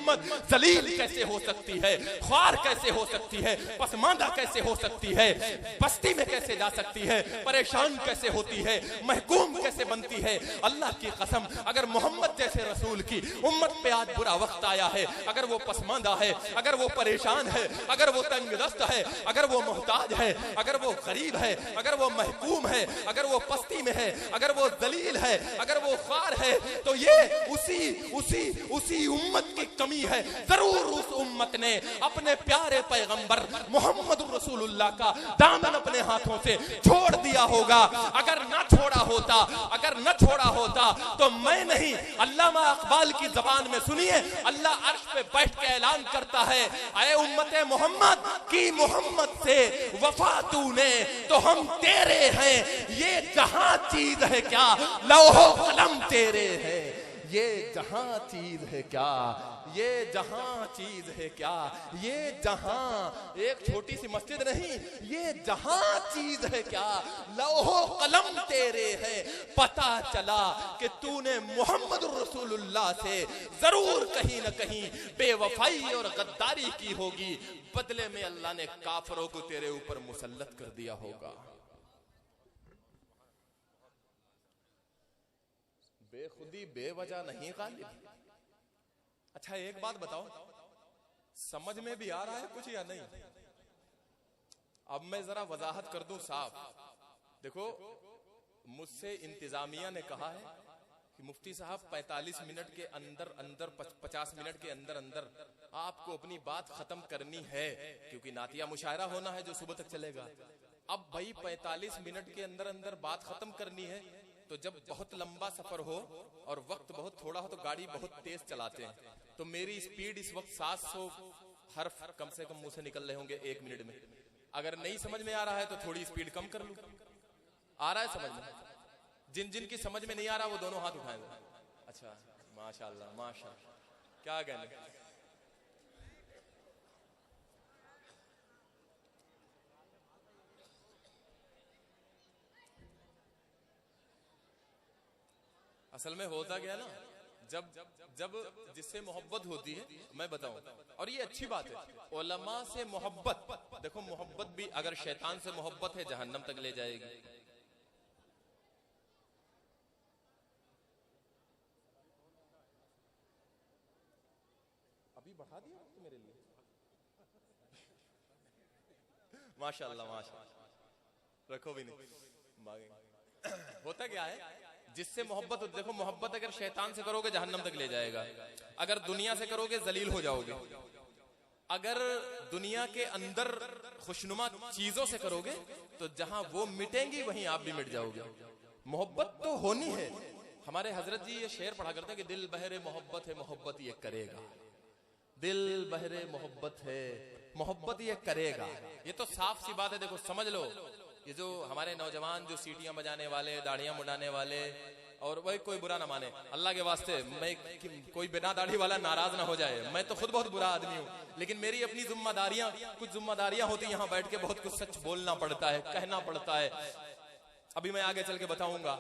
उम्मत जलील कैसे हो सकती है, ख्वार कैसे हो सकती है, पसमानदा कैसे हो सकती है, बस्ती में कैसे जा सकती है, परेशान कैसे होती है, महकूम कैसे बनती है। अल्लाह की कसम, अगर मोहम्मद जैसे रसूल की उम्मत पे आज बुरा वक्त आया है, अगर वो पसमानदा है, अगर वो परेशान है, अगर वो तंगदस्त है, अगर वो मोहताज है, अगर वो गरीब है, अगर वो महकूम है, अगर वो पस्ती में है, अगर वो दलील है, अगर वो ख्वार है, तो ये उसी उम्मत की कमी है। जरूर उस उम्मत ने अपने प्यारे पैगंबर मोहम्मद रसूलुल्लाह का दामन अपने हाथों से छोड़ दिया होगा। अगर न छोड़ा होता तो मैं नहीं, अल्लामा इकबाल की जबान में सुनिए, अल्लाह अर्श पे बैठ के ऐलान करता है, ऐ उम्मते मोहम्मद की मोहम्मद से वफा तूने तो हम तेरे हैं, ये जहां चीज है क्या लौहो कलम तेरे है, ये जहां चीज है क्या, ये जहां चीज है क्या, ये जहां एक छोटी सी मस्जिद नहीं, ये जहां चीज है क्या लौहो कलम तेरे है। पता चला कि तूने मोहम्मद रसूलुल्लाह से जरूर कहीं न कहीं बेवफाई और गद्दारी की होगी, बदले में अल्लाह ने काफरों को तेरे ऊपर मुसल्लत कर दिया होगा। बेखुदी बेवजह नहीं गालिब। अच्छा एक बात बताओ, समझ में भी आ रहा है कुछ या नहीं? अब मैं जरा वजाहत कर दूं साफ। देखो, मुझसे इंतजामिया ने कहा है कि मुफ्ती साहब 45 मिनट के अंदर 50 मिनट के अंदर आपको अपनी बात खत्म करनी है, क्योंकि नातिया मुशायरा होना है जो सुबह तक चलेगा। अब भाई 45 मिनट के अंदर बात खत्म करनी है, तो जब बहुत लंबा सफर हो और वक्त बहुत थोड़ा हो तो गाड़ी बहुत तेज चलाते हैं। तो मेरी स्पीड इस वक्त 700 हर्फ कम से कम मुंह से निकल रहे होंगे 1 मिनट में। अगर नहीं समझ में आ रहा है तो थोड़ी स्पीड कम कर लूं। आ रहा है समझ में? जिन की समझ में नहीं आ रहा वो दोनों हाथ उठाएं। अच्छा, माशाल्लाह माशाल्लाह, क्या कहने। असल में होता क्या ना, जब जिससे मोहब्बत होती है, मैं बताऊं, और ये अच्छी बात है, उलमा से मोहब्बत। देखो, मोहब्बत भी अगर शैतान से मोहब्बत है जहन्नम तक ले जाएगी। अभी बढ़ा दिया मेरे लिए। माशाल्लाह माशाल्लाह, रखो भी नहीं मांगे। होता क्या है, जिससे मोहब्बत हो, देखो मोहब्बत अगर शैतान से करोगे जहन्नम तक ले जाएगा, अगर दुनिया से करोगे जलील हो जाओगे, अगर दुनिया के अंदर खुशनुमा चीजों से करोगे तो जहां वो मिटेंगी वहीं आप भी मिट जाओगे। मोहब्बत तो होनी है। हमारे हजरत जी ये शेर पढ़ा करते हैं कि दिल बहरे मोहब्बत है, मोहब्बत ये करेगा। दिल बहरे मोहब्बत है, मोहब्बत ये करेगा। ये तो साफ सी बात है। देखो समझ लो, ये जो हमारे नौजवान जो सीटियां बजाने वाले, दाढ़ियां मुड़ाने वाले, और वही कोई बुरा ना माने अल्लाह के वास्ते, मैं कोई बिना दाढ़ी वाला नाराज ना हो जाए, मैं तो खुद बहुत बुरा आदमी हूँ, लेकिन मेरी अपनी कुछ जिम्मेदारियां होती, यहाँ बैठ के बहुत कुछ सच बोलना पड़ता है, कहना पड़ता है। अभी मैं आगे चल के बताऊंगा।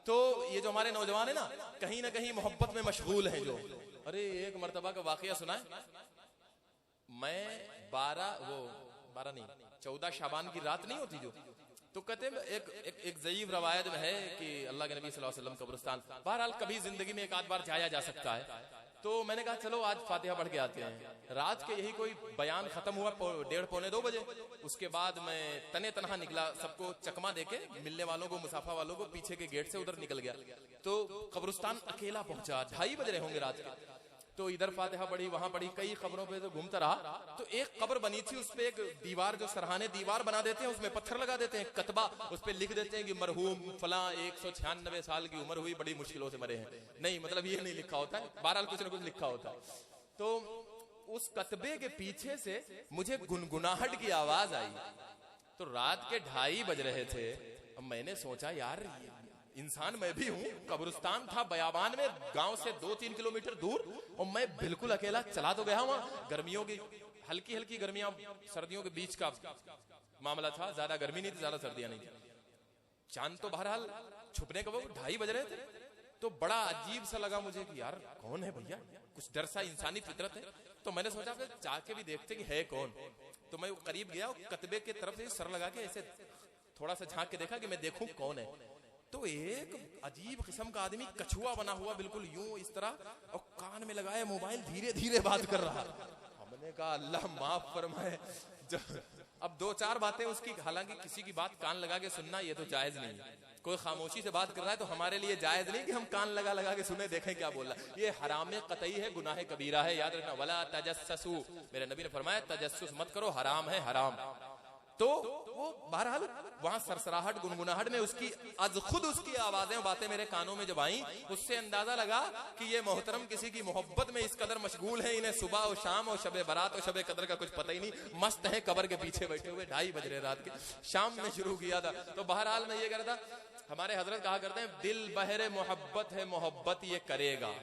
तो ये जो हमारे नौजवान है ना कहीं मोहब्बत में मशगूल है। जो अरे एक मर्तबा का वाकया सुना है, मैं 14 शाबान की रात नहीं होती जो, तो कहते हैं एक ज़ईफ रवायत में है कि अल्लाह के नबी सल्लल्लाहु अलैहि वसल्लम कब्रिस्तान, बहरहाल कभी जिंदगी में एक आध बार जाया जा सकता है। तो मैंने कहा चलो आज फातिहा पढ़ के आते हैं। रात के यही कोई बयान खत्म हुआ 1:30 पौने 2 बजे। उसके बाद मैं तने तनहा निकला, सबको चकमा देके मिलने वालों को, मुसाफा वालों को पीछे के गेट से उधर निकल गया। तो कब्रिस्तान अकेला पहुंचा, 2:30 बज रहे होंगे रात के। तो इधर फातिहा पढ़ी, वहां पढ़ी, कई खबरों पे तो घूमता रहा। तो एक कब्र बनी थी, उस पे एक दीवार, जो सरहाने दीवार बना देते हैं, उसमें पत्थर लगा देते हैं, कतबा, उस पे लिख देते हैं कि मरहूम फला 196 साल की उम्र हुई, बड़ी मुश्किलों से मरे हैं। नहीं, मतलब ये नहीं लिखा होता है, बहरहाल कुछ ना कुछ लिखा होता है। तो उस कतबे के पीछे से मुझे गुनगुनाहट की आवाज आई। तो रात के 2:30 बज रहे थे। अब मैंने सोचा यार इंसान मैं भी हूँ, कब्रिस्तान था बयाबान में, गांव से 2-3 किलोमीटर दूर, और मैं बिल्कुल अकेला चला तो गया वहां। गर्मियों की हल्की हल्की गर्मियां, सर्दियों के बीच का मामला था, ज्यादा गर्मी नहीं थी, ज्यादा सर्दियां नहीं थी। चांद तो बहरहाल छुपने का वो 2:30 बज रहे थे। तो बड़ा अजीब सा लगा मुझे कि यार कौन है भैया, कुछ डर सा इंसानी फितरत है। तो मैंने सोचा फिर जाके भी देखते कि है कौन। तो मैं करीब गया, कतबे के तरफ से सर लगा के ऐसे थोड़ा सा झांक के देखा कि मैं देखूं कौन है। तो एक अजीब किस्म का आदमी, कछुआ बना हुआ बिल्कुल यूं इस तरह, और कान में लगाए मोबाइल, धीरे धीरे बात कर रहा। हमने कहा अल्लाह माफ फरमाए। अब दो चार बातें उसकी, हालांकि किसी की बात कान लगा के सुनना ये तो जायज नहीं है। कोई खामोशी से बात कर रहा है तो हमारे लिए जायज नहीं कि हम कान लगा लगा के सुने, देखें क्या बोल रहा है। ये हराम कतई है, गुनाह कबीरा है, याद रखना। वला तजस्ससु, मेरे नबी ने फरमाया तजस्सुस मत करो, हराम है, हराम। तो वो बहरहाल वहां सरसराहट, गुनगुनाहट में उसकी खुद उसकी आवाजें, बातें मेरे कानों में जब आई, उससे अंदाजा लगा कि ये मोहतरम किसी की मोहब्बत में इस कदर मशगूल है, इन्हें सुबह और शाम और शबे बारात और शबे कदर का कुछ पता ही नहीं, मस्त है कब्र के पीछे बैठे हुए। 2:30 बज रहे रात के, शाम में शुरू किया था। तो बहरहाल मैं ये कह रहा था, हमारे हजरत कहा करते हैं दिल बहरे मोहब्बत है, मोहब्बत ये करेगा।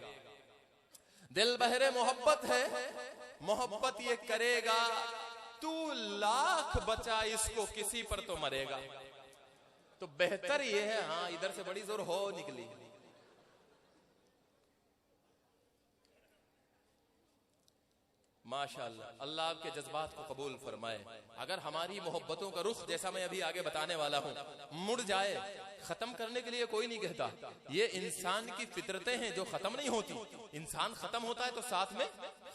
दिल बहरे मोहब्बत है, मोहब्बत ये करेगा। तू लाख बचा इसको, किसी पर तो मरेगा। तो बेहतर ये है, हाँ इधर से बड़ी जोर हो निकली। माशाअल्लाह, अल्लाह आपके जज्बात को कबूल फरमाए। अगर हमारी मोहब्बतों का रुख, जैसा मैं अभी आगे बताने वाला हूं, मुड़ जाए, खत्म करने के लिए कोई नहीं कहता। ये इंसान की फितरतें हैं जो खत्म नहीं होती। इंसान खत्म होता है तो साथ में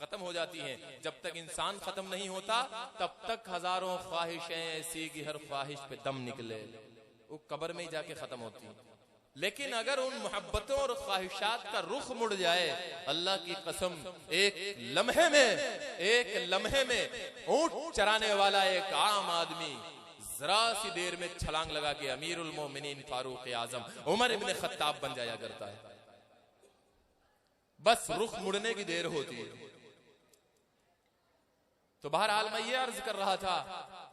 खत्म हो जाती हैं। जब तक इंसान खत्म नहीं होता तब तक हजारों ख्वाहिशें ऐसी कि हर ख्वाहिश पे दम निकले, वो कब्र में ही जाके खत्म होती है। लेकिन अगर उन मोहब्बतों और ख्वाहिशात का रुख मुड़ जाए, अल्लाह की कसम, एक लम्हे में ऊंट चराने वाला एक आम आदमी जरा सी देर में छलांग लगा के अमीरुल मोमिनीन फारूक आजम उमर इब्न खत्ताब बन जाया करता है। बस रुख मुड़ने की देर होती है। तो बहरहाल मैं ये अर्ज कर रहा था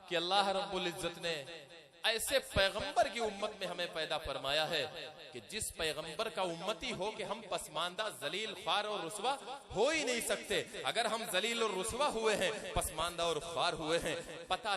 कि अल्लाह रब्बुल इज्जत ने ऐसे पैगंबर की उम्मत में हमें पैदा फरमाया है कि जिस पैगंबर का उम्मती हो कि हम पसमानदा, जलील, ख्वार और रुसवा हो ही नहीं सकते। अगर हम जलील और रुसवा हुए हैं, पसमानदा और ख्वार हुए हैं, पता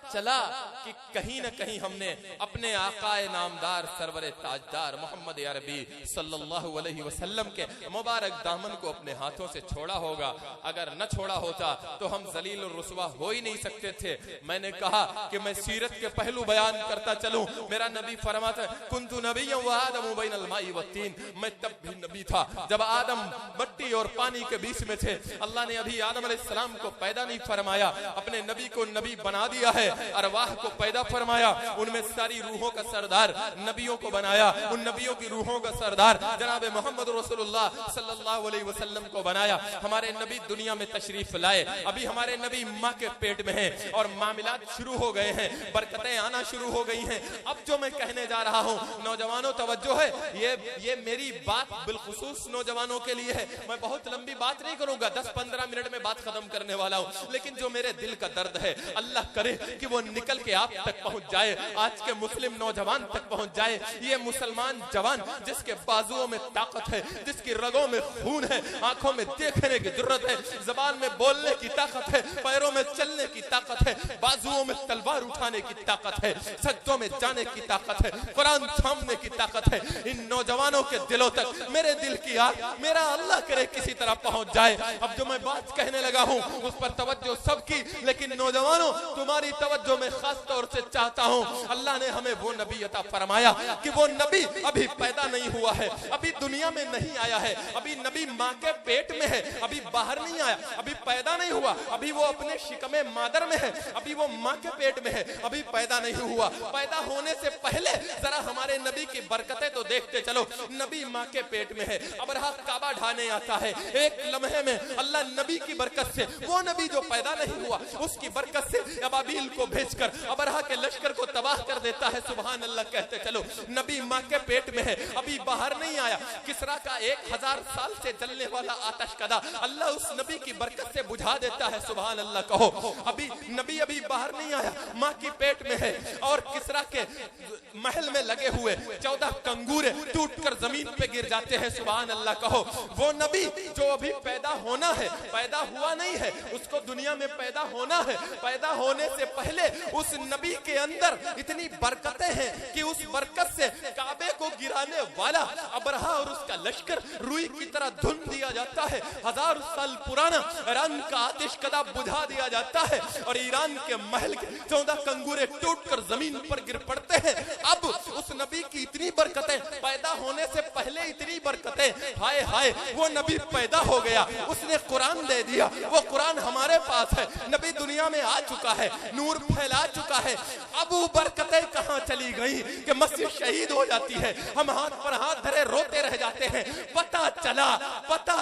चला कि कहीं न कहीं हमने अपने आकाए नामदार सरवरे ताजदार मोहम्मद अरबी सल्लल्लाहु अलैहि वसल्लम के मुबारक दामन को अपने हाथों से छोड़ा होगा। अगर न छोड़ा होता तो हम जलील और रुसवा हो ही नहीं सकते थे। मैंने कहा कि मैं सीरत के पहलू बयान करता चलूं। मेरा नबी फरमाता है, कुन्तु नबिय्यन व आदम बैनल माई व तीन, मैं तब भी नबी था जब आदम मट्टी और पानी के बीच में थे। अल्लाह ने अभी आदम अलैहिस्सलाम को पैदा नहीं फरमाया, अपने नबी को नबी बना दिया है, अरवाह को पैदा फरमाया, उनमें सारी रूहों का सरदार नबियों को बनाया, उन नबियों की रूहों का सरदार जनाब मोहम्मद रसूलुल्लाह सल्लल्लाहु अलैहि वसल्लम को बनाया। हमारे नबी दुनिया में तशरीफ लाए, अभी हमारे नबी माँ के पेट में हैं और मामलात शुरू हो गए हैं, बरकतें आना शुरू हो गई हैं। अब जो मैं कहने जा रहा हूं, नौजवानों तवज्जो है, ये मेरी बात बिलखुसूस नौजवानों के लिए है। मैं बहुत लंबी बात नहीं करूंगा, 10-15 मिनट में बात खत्म करने वाला हूं। लेकिन जो मेरे दिल का दर्द है, अल्लाह करे कि वो निकल के आप तक पहुंच जाए, आज के मुस्लिम नौजवान तक पहुंच जाए। ये मुसलमान जवान जिसके बाजुओं में ताकत है, जिसकी रगों में खून है, आंखों में देखने की जरूरत है, जबान में बोलने की ताकत है, पैरों में चलने की ताकत है, बाजुओं में तलवार उठाने की ताकत है, सज्जों में जाने की ताकत है, कुरान थामने की ताकत है। इन नौजवानों के दिलों तक मेरे दिल की आग, मेरा अल्लाह करे किसी तरह पहुंच जाए। अब जो मैं बात कहने लगा हूं उस पर तवज्जो सबकी, लेकिन नौजवानों तुम्हारी तवज्जो मैं खास तौर से चाहता हूं। अल्लाह ने हमें वो नबी अता फरमाया कि वो नबी अभी पैदा नहीं हुआ है, अभी दुनिया में नहीं आया है, अभी नबी माँ के पेट में है, अभी बाहर नहीं आया, अभी पैदा नहीं हुआ, अभी वो अपने शिकमे मादर में है, अभी वो माँ के पेट में है, अभी पैदा नहीं हुआ। पैदा होने से पहले जरा हमारे नबी की बरकतें तो देखते चलो। नबी माँ के पेट में है, अबरहा काबा ढाने आता है, एक लम्हे में अल्लाह नबी की बरकत से, वो नबी जो पैदा नहीं हुआ उसकी बरकत से अबाबील को भेजकर अबरहा के लश्कर को तबाह कर देता है। सुभान अल्लाह कहते चलो। नबी माँ के पेट में है, अभी बाहर नहीं आया। किसरा का 1000 साल से जलने वाला आतश कदा अल्लाह उस नबी की बरकत से बुझा देता है। सुभान अल्लाह कहो। अभी नबी अभी बाहर नहीं आया, माँ की पेट में है, और किसरा के महल में लगे हुए 14 कंगूरे टूटकर जमीन पे गिर जाते हैं। सुभान अल्लाह कहो। वो नबी जो अभी पैदा होना है, पैदा हुआ नहीं है, उसको दुनिया में पैदा होना है। पैदा होने से पहले उस नबी के अंदर इतनी बरकतें हैं कि उस बरकत से काबे को गिराने वाला अबरहा और उसका लश्कर रुई की तरह धुन दिया जाता है। 1000 साल पुराना ईरान का आतिश कदा बुझा दिया जाता है और ईरान के महल के 14 कंगूरे टूटकर जमीन पर गिर पड़ते हैं। अब उस नबी की इतनी बरकतें, पैदा होने से पहले इतनी बरकतें, हाय हाय वो नबी पैदा हो गया, उसने कुरान दे दिया, वो कुरान हमारे पास है, नबी दुनिया में आ चुका है, नूर फैला चुका है। अब वो बरकतें कहां चली गई कि मस्जिद शहीद हो जाती है, हम हाथ पर हाथ धरे रोते रह जाते हैं। पता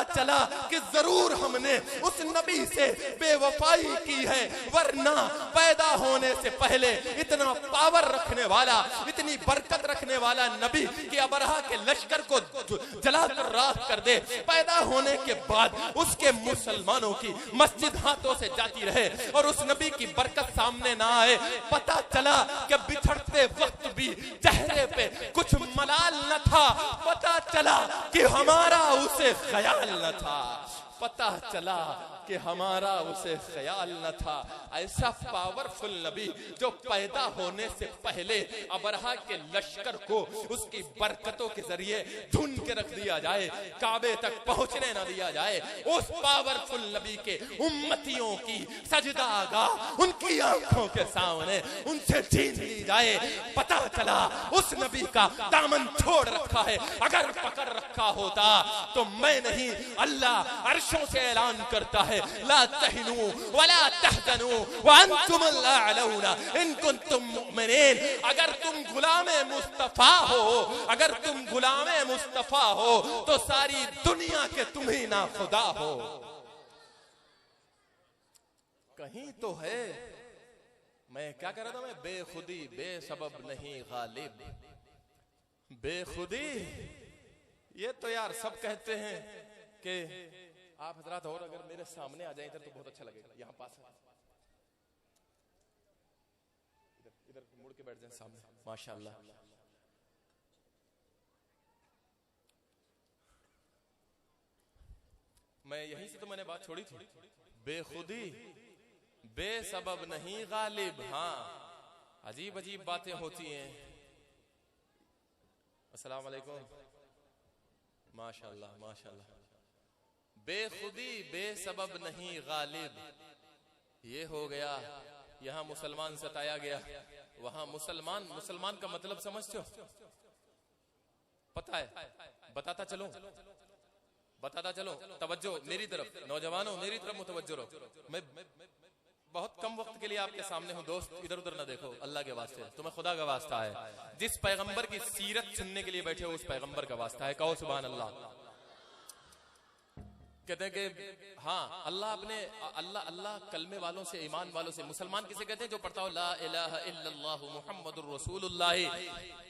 चला कि जरूर हमने उस नबी से बेवफाई की है, वरना पैदा होने से पहले इतना पावर रखने वाला, इतनी बरकत रखने वाला नबी कि अबरहा के लश्कर को जलाकर राख कर दे। पैदा होने के बाद उसके मुसलमानों की मस्जिद हाथों से जाती रहे और उस नबी की बरकत सामने ना आए। पता चला कि बिछड़ते वक्त भी चेहरे पे कुछ मलाल न था। पता चला कि हमारा उसे ख्याल न था। पता चला कि हमारा उसे ख्याल न था। ऐसा पावरफुल नबी जो पैदा होने से पहले अबरहा के लश्कर को उसकी बरकतों के जरिए ढूंढ के रख दिया जाए, काबे तक पहुंचने न दिया जाए। उस पावरफुल नबी के उम्मतियों की सजदागाह उनकी आंखों के सामने उनसे छीन ली जाए। पता चला उस नबी का दामन छोड़ रखा है। अगर पकड़ रखा होता तो मैं नहीं, अल्लाह अर्शों से ऐलान करता है, ला तहनु वला तहजनु व अंतुमुल अअलौना इन कुंतुम मुमिनीन। अगर तुम गुलामे मुस्तफा हो, अगर तुम गुलामे मुस्तफा हो तो सारी दुनिया के तुम ही ना खुदा हो। कहीं तो है, मैं क्या कर रहा था, मैं बेखुदी बेसबब नहीं गालिब। बेखुदी ये तो यार सब कहते हैं कि आप हजरात और अगर मेरे सामने आ जाए इधर तो बहुत अच्छा लगेगा। यहाँ पास है, इधर मुड़ के बैठ जाए सामने, माशाल्लाह। मैं यहीं से तो मैंने बात छोड़ी थी, बेखुदी बेसबब नहीं गालिब। हाँ, अजीब अजीब बातें होती हैं। अस्सलाम वालेकुम, माशाल्लाह माशाल्लाह। बेखुदी बेसबब नहीं गालिब, ये हो गया। यहाँ मुसलमान सताया गया, वहां मुसलमान का मतलब समझते हो? पता है? बताता चलो तवज्जो मेरी तरफ, नौजवानों मेरी तरफ मुतवज्जो रहो। मैं बहुत कम वक्त के लिए आपके सामने हूँ दोस्त, इधर उधर ना देखो अल्लाह के वास्ते, तुम्हें खुदा का वास्ता है। जिस पैगंबर की सीरत सुनने के लिए बैठे हो उस पैगंबर का वास्ता है, कहो सुभान अल्लाह। कहते हैं कि हाँ अल्लाह कलमे वालों से, ईमान वालों से। मुसलमान किसे कहते हैं? जो पढ़ता हो ला इलाहा इल्लल्लाह मुहम्मदुर रसूलुल्लाह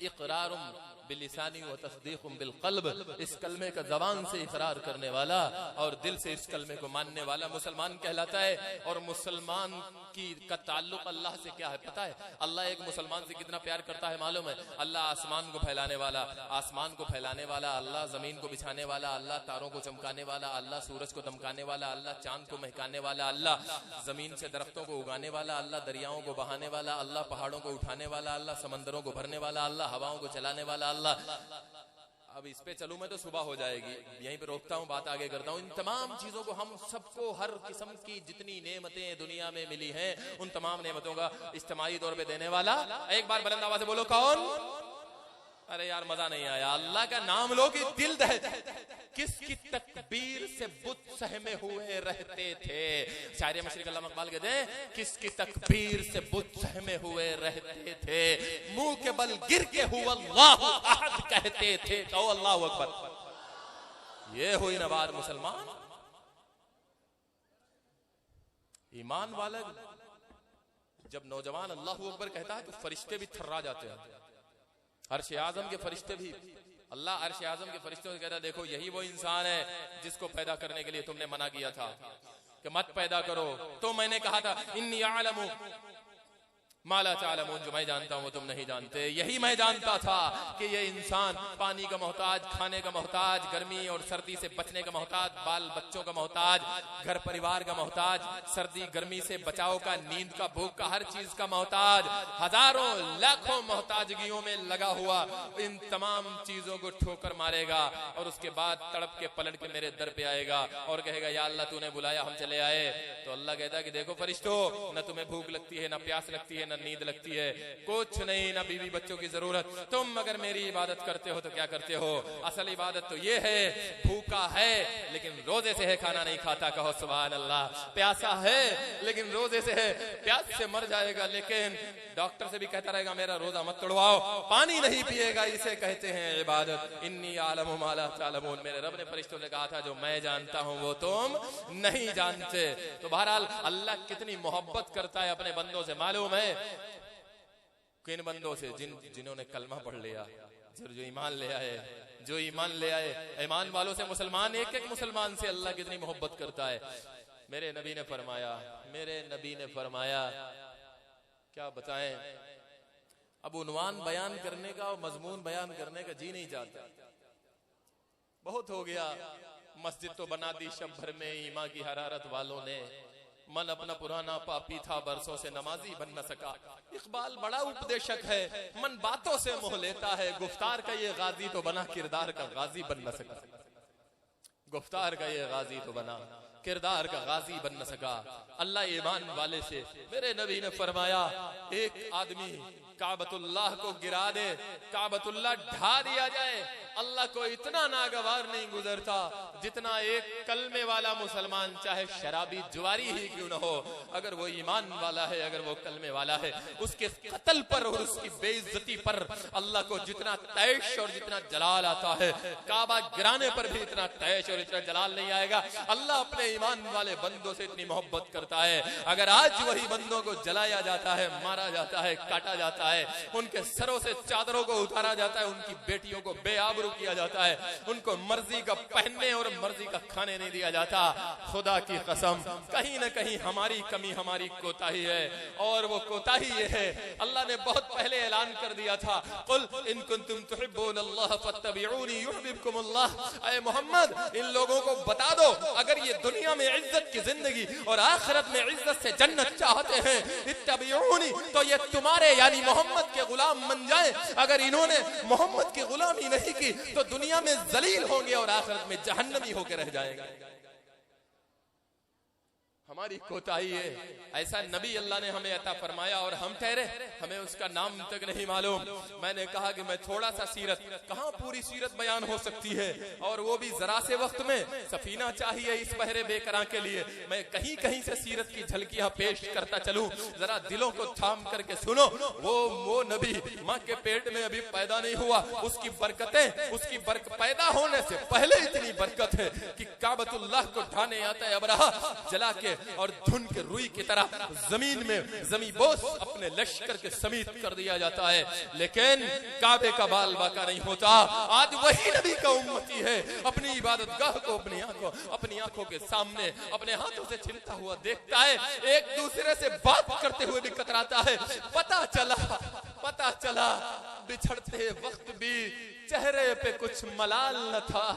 इक़रारुम बिलिसानी व तस्दीक़ुम बिल क़ल्ब। इस कलमे का ज़बान से इकरार करने वाला और दिल से इस कलमे को मानने वाला मुसलमान कहलाता है। और मुसलमान का ताल्लुक अल्लाह से क्या है पता है? अल्लाह एक मुसलमान से कितना प्यार करता है मालूम है? अल्लाह आसमान को फैलाने वाला, आसमान को फैलाने वाला, अल्लाह जमीन को बिछाने वाला, अल्लाह तारों को चमकाने वाला, अल्लाह सूरज को दमकाने वाला, अल्लाह चांद को महकाने वाला, अल्लाह जमीन से दरख्तों को उगाने वाला, अल्लाह दरियाओं को बहाने वाला, अल्लाह पहाड़ों को उठाने वाला, अल्लाह समंदरों को भरने वाला, अल्लाह हवाओं को चलाने वाला, अल्लाह। अब इस पे चलूं मैं तो सुबह हो जाएगी, यहीं पे रोकता हूं, बात आगे करता हूं। इन तमाम चीजों को हम सबको हर किस्म की जितनी नेमतें दुनिया में मिली हैं उन तमाम नेमतों का इज्तिमाई तौर पे देने वाला, एक बार बुलंद आवाज से बोलो कौन? अरे यार मजा नहीं आया। अल्लाह का नाम लो कि दिल दह। किसकी तकबीर से बुत सहमे हुए रहते थे? शायरी मशरिक अल्लामा इकबाल कहते हैं किसकी तकबीर से बुत सहमे हुए रहते थे, मुंह के बल गिर के हुआ अल्लाहु अहद कहते थे। कहो अल्लाहु अकबर। ये हुई ना बात मुसलमान। ईमान वाला जब नौजवान अल्लाहु अकबर कहता है तो फरिश्ते भी थर्रा जाते हैं। अर्श आज़म के फरिश्ते भी, अल्लाह अर्श आज़म के फरिश्तों से कहता है देखो यही वो इंसान है जिसको पैदा करने के लिए तुमने मना किया था कि मत पैदा करो। तो मैंने कहा था इन्नी आलमु माला तालमून, जो मैं जानता हूं वो तुम नहीं जानते। यही मैं जानता था कि ये इंसान पानी का मोहताज, खाने का मोहताज, गर्मी और सर्दी से बचने का मोहताज, बाल बच्चों का मोहताज, घर परिवार का मोहताज, सर्दी गर्मी से बचाव का, नींद का, भूख का, हर चीज का मोहताज, हजारों लाखों मोहताजगियों में लगा हुआ इन तमाम चीजों को ठोकर मारेगा और उसके बाद तड़प के पलट के मेरे दर पे आएगा और कहेगा या अल्लाह तूने बुलाया हम चले आए। तो अल्लाह कहता है कि देखो फरिश्तों, न तुम्हें भूख लगती है, न प्यास लगती है, नींद लगती है, कुछ नहीं, ना बीवी बच्चों की जरूरत। तुम अगर मेरी इबादत करते हो तो क्या करते हो? असल इबादत तो ये है, भूखा है लेकिन रोजे से है, खाना नहीं खाता, कहो सुभान अल्लाह। प्यासा है लेकिन रोजे से है, प्यास से मर जाएगा लेकिन डॉक्टर से भी कहता रहेगा मेरा रोजा मत तोड़वाओ। पानी नहीं पिएगा, इसे कहते हैं इबादत। इन्नी आलमु मा ला तालमून, मेरे रब ने फरिश्तों से कहा था जो मैं जानता हूं वो तुम नहीं जानते। तो बहरहाल अल्लाह कितनी मोहब्बत करता है अपने बंदों से मालूम है? किन बंदों से? जिन्होंने कलमा पढ़ लिया, जो ईमान ले आए, जो ईमान ले आए। ईमान वालों से मुसलमान, एक एक मुसलमान से अल्लाह कितनी मोहब्बत करता है। मेरे नबी ने फरमाया, मेरे नबी ने फरमाया, क्या बताएं, अब उन्वान बयान करने का और मजमून बयान करने का जी नहीं चाहता। बहुत हो गया, मस्जिद तो बना दी शब भर में ईमान की हरारत वालों ने। मन अपना पुराना पापी था, बरसों से नमाजी बन न सका। इकबाल बड़ा उपदेशक है, मन बातों से मोह लेता है। गुफ्तार का ये गाजी तो बना, किरदार का गाजी बन न सका। गुफ्तार का ये गाजी तो बना, किरदार का गाजी बन न सका। अल्लाह ईमान वाले से, मेरे नबी ने फरमाया, एक आदमी काबतुल्लाह को गिरा दे, काबतुल्लाह ढा दिया जाए, अल्लाह को इतना नागवार नहीं गुजरता जितना एक कलमे वाला मुसलमान, चाहे शराबी जुआरी ही क्यों न हो, अगर वो ईमान वाला है, अगर वो कलमे वाला है, उसके कत्ल पर और उसकी बेइज्जती पर अल्लाह को जितना तैश और जितना जलाल आता है, काबा गिराने पर भी इतना तैश और इतना जलाल नहीं आएगा। अल्लाह अपने ईमान वाले बंदों से इतनी मोहब्बत करता है। अगर आज वही बंदों को जलाया जाता है, मारा जाता है, काटा जाता है, उनके सरों से चादरों को उतारा जाता है, उनकी बेटियों को बेआबरू किया जाता है, उनको मर्जी का पहनने और मर्जी का खाने नहीं दिया जाता, खुदा की कसम कहीं न कहीं हमारी कमी, हमारी कोताही है। और वो कोताही ये है, अल्लाह ने बहुत पहले ऐलान कर दिया था, कुल इन कुंतुम तुहिब्बूनल्लाह फत्तबिऊनी युहब्बुकुमुल्लाह। ऐ मोहम्मद, इन लोगों को बता दो, अगर ये दुनिया में इज्जत की जिंदगी और आखिरत में इज्जत से जन्नत चाहते हैं, इत्तबिऊनी, तो ये तुम्हारे यानी मोहम्मद के गुलाम बन जाए। अगर इन्होंने मोहम्मद की गुलामी नहीं की तो दुनिया में जलील होंगे और आखिरत में जहन्नमी होकर रह जाएगा। हमारी कोताही है। ऐसा नबी अल्लाह ने हमें अता फरमाया और हम ठहरे, हमें उसका नाम तक नहीं मालूम। मैंने कहा कि मैं थोड़ा सा सीरत, कहां पूरी सीरत बयान हो सकती है, और वो भी जरा से वक्त में। सफीना चाहिए इस बहरे बेकरां के लिए। मैं कहीं कहीं से सीरत की झलकियां पेश करता चलूं, जरा दिलों को थाम करके सुनो। वो नबी माँ के पेट में अभी पैदा नहीं हुआ, उसकी बरकतें, उसकी पैदा होने से पहले इतनी बरकत है कि काबतुल्लाह को ढाने आता है अबरहा, जला के और धुन के रुई की तरह जमीन में जमीबोस अपने लश्कर के समीत कर दिया जाता है, लेकिन काबे का बाल बाका नहीं होता। आज वही नबी का उम्मती है, अपनी इबादत गाह को अपनी आंखों के सामने अपने हाथों से छिलता हुआ देखता है, एक दूसरे से बात करते हुए भी कतराता है। पता चला बिछड़ते वक्त भी चेहरे पे कुछ मलाल न था,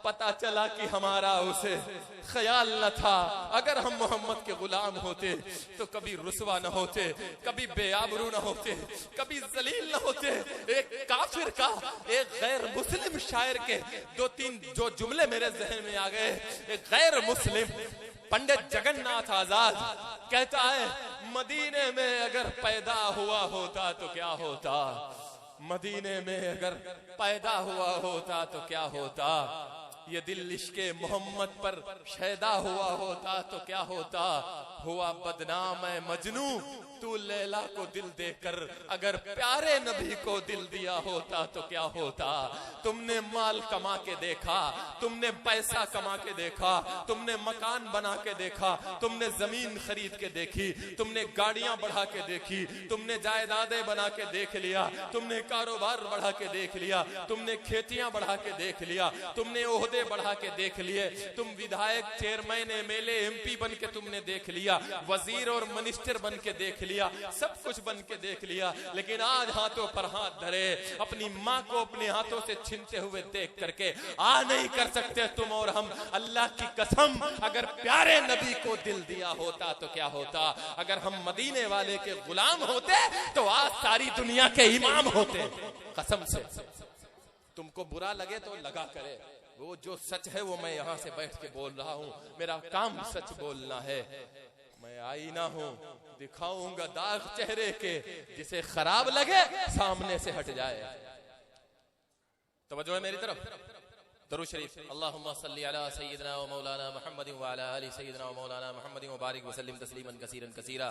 पता चला कि हमारा उसे ख्याल न था। अगर हम मोहम्मद के गुलाम होते तो कभी रुसवा न होते, कभी बेआबरू न होते, कभी जलील न होते। एक काफिर का, एक गैर मुस्लिम शायर के दो तीन जो जुमले मेरे जहन में आ गए। एक गैर मुस्लिम पंडित जगन्नाथ आजाद कहता है, मदीने में अगर पैदा हुआ होता तो क्या होता, मदीने में अगर पैदा हुआ होता तो क्या होता, ये दिल इश्के मोहम्मद पर शैदा हुआ होता तो क्या होता। हुआ बदनाम है मजनू तू लैला को दिल देकर, अगर प्यारे नबी को दिल दिया होता तो क्या होता। तुमने माल कमा के देखा, तुमने पैसा कमा के देखा, तुमने मकान बना के देखा, तुमने जमीन खरीद के देखी, तुमने गाड़ियां बढ़ा के देखी, तुमने जायदादें बना के देख लिया, तुमने कारोबार बढ़ा के देख लिया, तुमने खेतियां बढ़ा के देख लिया, तुमने ओहदे ओहदे बढ़ा के देख लिए, तुम विधायक, चेयरमैन, एमएलए, एमपी बन के तुमने देख लिया, वजीर और मिनिस्टर बन के देख लिया, सब कुछ बन के देख लिया, लेकिन आज हाथों पर हाथ धरे अपनी माँ को अपने हाथों से छीनते हुए देख करके आ नहीं कर सकते तुम और हम। अल्लाह की कसम, अगर प्यारे नबी को दिल दिया होता तो क्या होता? अगर हम मदीने वाले के गुलाम होते तो आज सारी दुनिया के इमाम होते। कसम से, तुमको बुरा लगे तो लगा करे, वो जो सच है वो मैं यहाँ से बैठ के बोल रहा हूँ, मेरा काम सच बोलना है। मैं आईना हूँ, दिखाऊंगा दाग चेहरे के, जिसे खराब लगे सामने से हट जाए। तवज्जो है मेरी तरफ। दरूद शरीफ, अल्लाहुम्मा सल्ली अला सय्यिदना व मौलाना मुहम्मदिन व अला आलि सय्यिदना व मौलाना मुहम्मदिन व बारिक व सल्लिम तस्लीमन कसीरन कसीरा।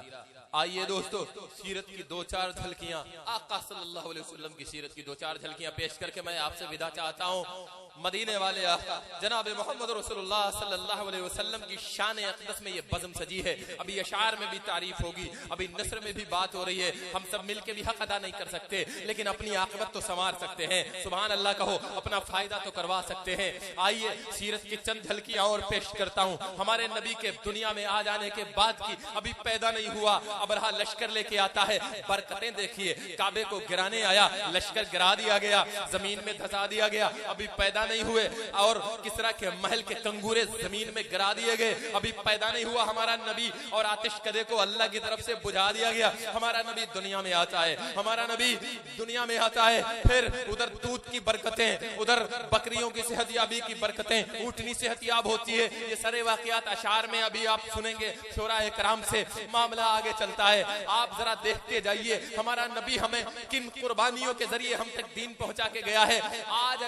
आइए दोस्तों, सीरत की दो चार झलकियां, आका सल्लल्लाहु अलैहि वसल्लम की सीरत की दो चार झलकियां पेश करके मैं आपसे विदा चाहता हूं। मदीने वाले आका जनाब मोहम्मद रसूलुल्लाह सल्लल्लाहु अलैहि वसल्लम की शान अक़दस में ये बज़म सजी है। अभी अशार में भी तारीफ होगी, अभी नस्र में भी बात हो रही है। हम सब मिलके भी हक अदा नहीं कर सकते, लेकिन अपनी आक़िबत तो संवार सकते हैं। सुभान अल्लाह कहो, अपना फायदा तो करवा सकते हैं। आइए सीरत की चंद झलकियां और पेश करता हूं। हमारे नबी के दुनिया में आ जाने के बाद की, अभी पैदा नहीं हुआ, अबरहा लश्कर लेके आता है। बरकतें देखिए, काबे को गिराने आया, लश्कर गिरा दिया गया, जमीन में धंसा दिया गया, अभी पैदा नहीं हुए। और किसरा के महल के कंगूरे जमीन में गिरा दिए गए, अभी पैदा नहीं हुआ हमारा नबी। और आतिश कदे को अल्लाह की तरफ से बुझा दिया गया। हमारा नबी दुनिया में आता है, हमारा नबी दुनिया में आता है। फिर उधर दूध की बरकतें, उधर बकरियों की सेहतियाबी की बरकतें, ऊँटनी सेहतियाब होती है। ये सारे वाकयात अशार में अभी आप सुनेंगे शोराए कराम से। मामला आगे चलता है, आप जरा देखते जाइए हमारा नबी हमें किन कुर्बानियों के जरिए हम तक दीन पहुंचा के गया है। आज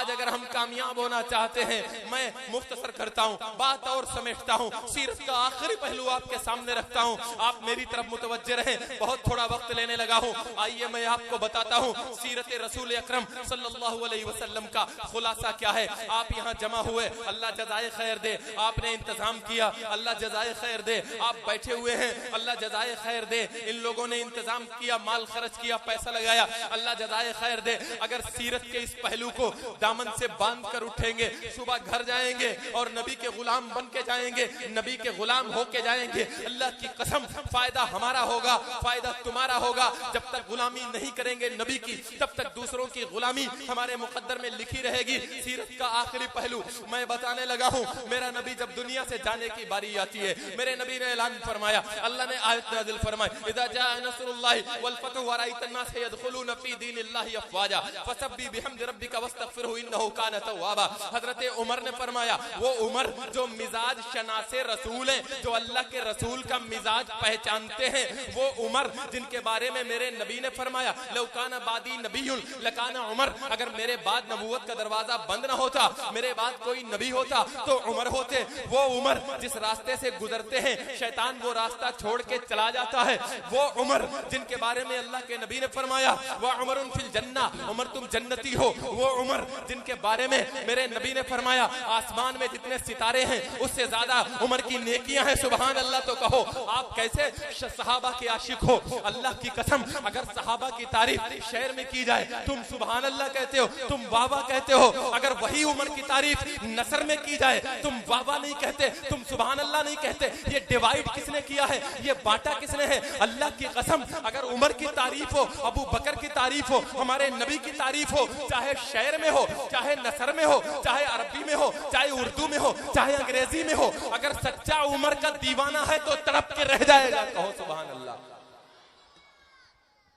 अगर हम कामयाब होना चाहते हैं, मैं मुख्तसर करता हूं बात और समेटता हूं, सीरत का आखिरी पहलू आपके सामने रखता हूं। आप मेरी तरफ मुतवज्जे रहें, बहुत थोड़ा वक्त लेने लगा हूं। आइए मैं आपको बताता हूं सीरत रसूल अकरम सल्लल्लाहु अलैहि वसल्लम का खुलासा क्या है। आप यहाँ जमा हुए, अल्लाह जज़ाए खैर दे। आपने इंतजाम किया, अल्लाह जज़ाए खैर दे। आप बैठे हुए हैं, अल्लाह जज़ाए खैर दे। इन लोगों ने इंतजाम किया, माल खर्च किया, पैसा लगाया, अल्लाह जज़ाए खैर दे। अगर सीरत के इस पहलू को दामन से बांध कर उठेंगे, सुबह घर जाएंगे और नबी के गुलाम बन के जाएंगे, नबी के गुलाम होके जाएंगे, अल्लाह की कसम फायदा हमारा होगा, फायदा तुम्हारा होगा। जब तक गुलामी नहीं करेंगे नबी की, तब तक दूसरों की गुलामी हमारे मुकद्दर में लिखी रहेगी। सीरत का आखिरी पहलू मैं बताने लगा हूँ। मेरा नबी जब दुनिया से जाने की बारी आती है, मेरे नबी ने ऐलान फरमाया, अल्लाह ने आयत नाज़िल फरमाई, इज़ा जाअ नस्रुल्लाहि वल फतहु व रअयत अन्नास यदखुलूना फी दीनिल्लाहि अफ़वाजा फसब्बिह बिहम्दि रब्बिका वस्तगफिरहु इन्नहु कान तव्वाबा। हजरत उमर ने फरमाया, वो उमर जो मिजाज शनासे रसूल है, जो अल्लाह के रसूल का मिजाज पहचानते हैं, वो उमर जिनके बारे में मेरे नबी ने फरमाया, लौ कान बादी नबियुन लकान उमर, अगर मेरे बाद नबूवत का दरवाजा बंद ना होता, मेरे बाद कोई नबी होता तो उमर होते। वो उमर जिस रास्ते से गुजरते हैं शैतान वो रास्ता छोड़ के चला जाता है, वो उमर जिनके बारे में अल्लाह के नबी ने फरमाया, वह उमरुन फिल जन्ना, उमर तुम जन्नती हो। वो उमर जिनके बारे में मेरे नबी ने फरमाया, आसमान में जितने सितारे हैं उससे ज्यादा उमर की नेकियां हैं। सुभान अल्लाह तो कहो। आप कैसे सहाबा के आशिक हो। अल्लाह की कसम, अगर सहाबा की तारीफ शहर में की जाए, तुम सुभान अल्लाह कहते हो, तुम वाह कहते हो। अगर वही उमर की तारीफ नसर में की जाए, तुम वाह नहीं कहते, तुम सुभान अल्लाह नहीं कहते। ये डिवाइड किसने किया है, ये बांटा किसने है? अल्लाह की कसम, अगर उमर की तारीफ हो, अबू बकर की तारीफ हो, हमारे नबी की तारीफ हो, चाहे शहर में हो, चाहे नसर में हो, चाहे अरबी में हो, चाहे उर्दू में हो, चाहे अंग्रेजी में हो, अगर सच्चा उमर का दीवाना है तो तड़प के रह जाएगा। कहो सुभान अल्लाह।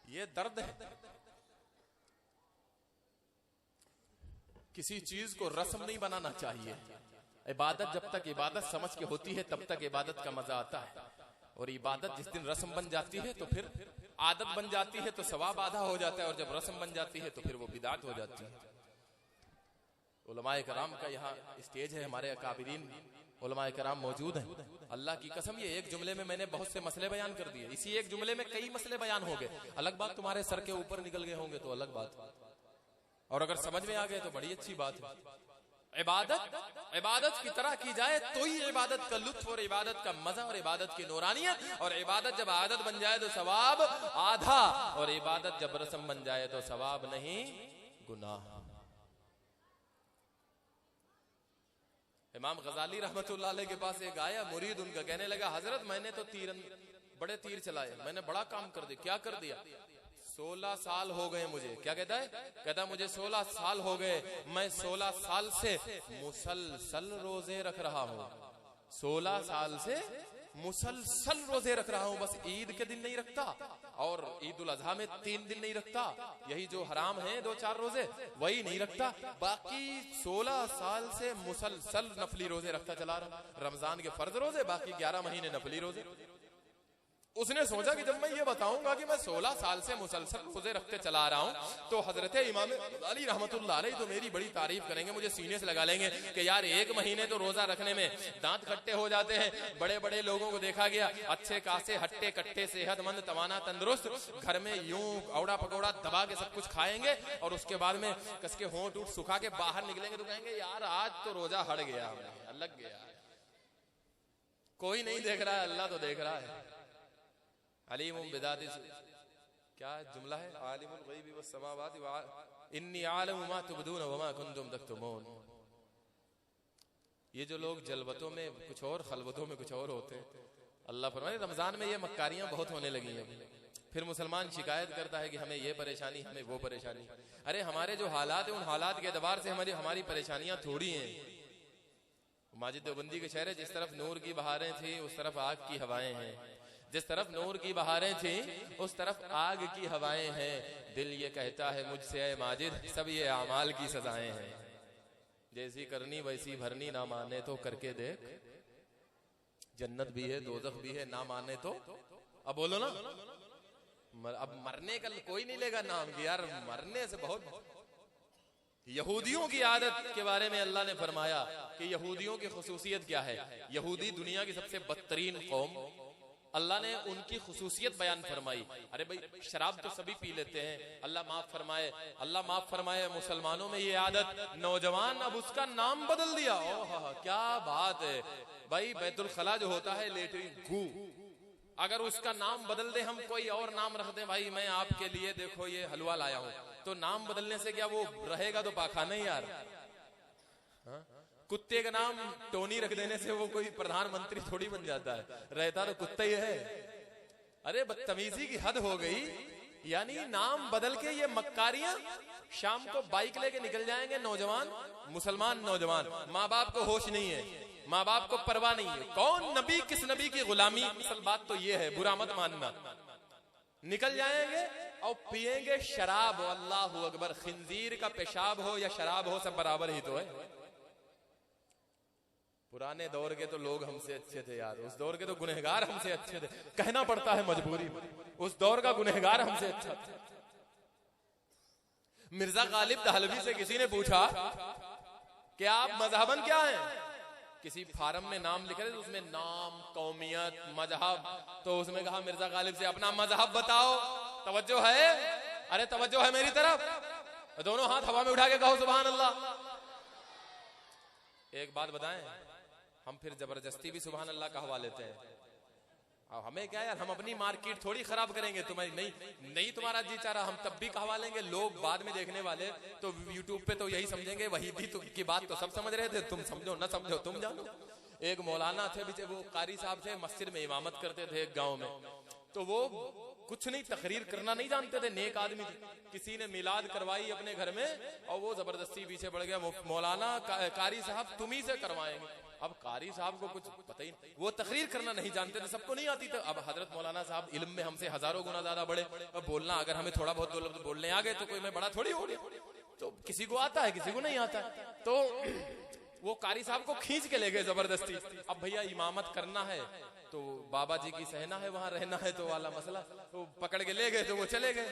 ये दर्द है। किसी चीज को रस्म नहीं बनाना चाहिए। इबादत जब तक इबादत समझ के होती है तब तक इबादत का मजा आता है, और इबादत जिस दिन रस्म बन जाती है तो फिर आदत बन जाती है तो सवाब आधा हो जाता है, और जब रस्म बन जाती है तो फिर वो बिदात हो जाती है। उलमाए कराम का यहाँ स्टेज है, हमारे अकाबिरीन उलमाए कराम मौजूद हैं। अल्लाह की कसम, ये एक जुमले में मैंने बहुत से मसले बयान कर दिए। इसी एक जुमले में कई मसले बयान हो गए। अलग बात तुम्हारे सर के ऊपर निकल गए होंगे तो अलग बात, और अगर समझ में आ गए तो बड़ी अच्छी बात है। इबादत की तरह की जाए तो ही इबादत का लुत्फ और इबादत का मजा और इबादत की नूरानियत, और इबादत जब आदत बन जाए तो सवाब आधा, और इबादत जब रस्म बन जाए तो सवाब नहीं गुनाह। इमाम गजाली रहमतुल्लाह अलैह के पास एक आया मुरीद उनका, कहने लगा हजरत मैंने तो बड़े तीर चलाए, मैंने बड़ा काम कर दिया। क्या कर दिया? 16 साल हो गए मुझे। क्या कहता है? कहता मुझे 16 साल हो गए, मैं 16 साल से मुसलसल रोजे रख रहा हूँ। 16 साल से मुसलसल रोजे रख रहा हूँ। बस ईद के दिन नहीं रखता और ईद उल अजहा में 3 दिन नहीं रखता, यही जो हराम है 2-4 रोजे वही नहीं रखता, बाकी 16 साल से मुसलसल नफली रोजे रखता चला रहा। रमजान के फर्ज रोजे, बाकी 11 महीने नफली रोजे। उसने सोचा कि जब मैं ये बताऊंगा कि मैं 16 साल से मुसलसल रोजे रखते चला रहा हूं तो हजरत इमाम गजाली रहमतुल्लाह अलैह तो मेरी बड़ी तारीफ करेंगे, मुझे सीने से लगा लेंगे कि यार 1 महीने तो रोजा रखने में दांत खट्टे हो जाते हैं। बड़े बड़े लोगों को देखा गया अच्छे खासे हट्टे कट्टे सेहतमंद तवाना तंदुरुस्त, घर में यूं औड़ा पकौड़ा दबा के सब कुछ खाएंगे और उसके बाद में कस के होंठ उठ सुखा के बाहर निकलेंगे तो कहेंगे यार आज तो रोजा हट गया, लग गया। कोई नहीं देख रहा है, अल्लाह तो देख रहा है। अलीमुम बिदाति, क्या जुमला है? आलिमुल गैबि वस समावाति व इन्नी आलमु मा तुबदून व मा कुंतुम तक्तुमून। ये जो लोग जलवतों में कुछ और खलवतों में कुछ और होते हैं, अल्लाह फरमाए रमजान में ये मक्कारियां बहुत होने लगी हैं। फिर मुसलमान शिकायत करता है कि हमें ये परेशानी, हमें वो परेशानी। अरे हमारे जो हालात है उन हालात के एतबार से हमारी परेशानियां थोड़ी हैं। माजिद देवबंदी के शहर है, जिस तरफ नूर की बहारें थी उस तरफ आग की हवाएं हैं, जिस तरफ नूर की बहारें थी उस तरफ आग की हवाएं हैं। दिल ये कहता है मुझसे ऐ माजिद सब ये आमाल की सजाएं हैं, जैसी करनी वैसी भरनी, ना माने तो करके देख। जन्नत भी है दोज़ख भी है, ना माने तो अब बोलो ना। अब मरने का कोई नहीं लेगा नाम कि यार मरने से बहुत। यहूदियों की आदत के बारे में अल्लाह ने फरमाया कि यहूदियों की खुसूसियत क्या है। यहूदी दुनिया की सबसे बदतरीन कौम, अल्लाह ने उनकी खुसूसियत बयान फरमाई। अरे भाई शराब तो सभी पी लेते हैं, अल्लाह माफ फरमाए, अल्लाह माफ फरमाए। मुसलमानों में ये आदत, नौजवान अब उसका नाम बदल दिया। ओह क्या बात है भाई। बैतुल खला जो होता है लेटरिन गू, अगर उसका नाम बदल दे, हम कोई और नाम रख दे, भाई मैं आपके लिए देखो ये हलवा लाया हूं, तो नाम बदलने से क्या वो रहेगा तो पाखाना ही यार। हाँ? कुत्ते का नाम टोनी रख देने से वो कोई प्रधानमंत्री थोड़ी बन जाता है, रहता तो कुत्ता ही है। अरे बदतमीजी की हद हो गई। यानी नाम बदल के ये मक्कारियां, शाम को बाइक लेके निकल जाएंगे नौजवान, मुसलमान नौजवान, माँ बाप को होश नहीं है, माँ बाप को परवाह नहीं है, कौन नबी किस नबी की गुलामी। असल बात तो ये है, बुरा मत मानना। निकल जाएंगे और पिएंगे शराब। अल्लाहु अकबर। खिंजीर का पेशाब हो या शराब हो सब बराबर ही तो है। पुराने दौर के तो लोग हमसे अच्छे थे यार, उस दौर के तो गुनहगार हमसे अच्छे थे, कहना पड़ता है मजबूरी, उस दौर का गुनहगार हमसे अच्छा था। मिर्जा गालिब दहलवी से किसी ने पूछा कि आप मजहबन क्या हैं? किसी फार्म में नाम लिखे थे, उसमें नाम, कौमियत, मजहब, तो उसमें कहा मिर्जा गालिब से अपना मजहब बताओ। तवज्जो है? अरे तवज्जो है मेरी तरफ, दोनों हाथ हवा में उठा के कहो सुभान अल्लाह। एक बात बताएं, हम फिर जबरदस्ती भी सुभान अल्लाह कहवा लेते हैं। अब हमें क्या यार, हम अपनी मार्केट थोड़ी खराब करेंगे। तुम्हारी नहीं तुम्हारा जी चाह रहा, हम तब भी कहवा लेंगे। लोग बाद में देखने वाले तो यूट्यूब पे तो यही समझेंगे वही भी की बात तो सब समझ रहे थे, तुम समझो ना समझो तुम जानो। एक मौलाना थे पीछे, वो कारी साहब थे, मस्जिद में इमामत करते थे एक गाँव में, तो वो कुछ नहीं तकरीर करना नहीं जानते थे, नेक आदमी थे। किसी ने मिलाद करवाई अपने घर में और वो जबरदस्ती पीछे पड़ गया, मौलाना कारी साहब तुम ही से करवाएंगे। अब कारी साहब को कुछ पता ही नहीं, वो तकरीर करना नहीं जानते थे, सबको नहीं आती थी। अब हजरत मौलाना साहब इल्म में हमसे हजारों गुना ज्यादा बड़े, अब बोलना अगर हमें थोड़ा बहुत बोलने आ गए तो कोई मैं बड़ा थोड़ी हो गया। तो किसी को आता है किसी को नहीं आता है। तो वो कारी साहब को खींच के ले गए जबरदस्ती। अब भैया इमामत करना है तो बाबा जी की सहना है, वहां रहना है तो वाला मसला, तो पकड़ के ले गए तो वो चले गए।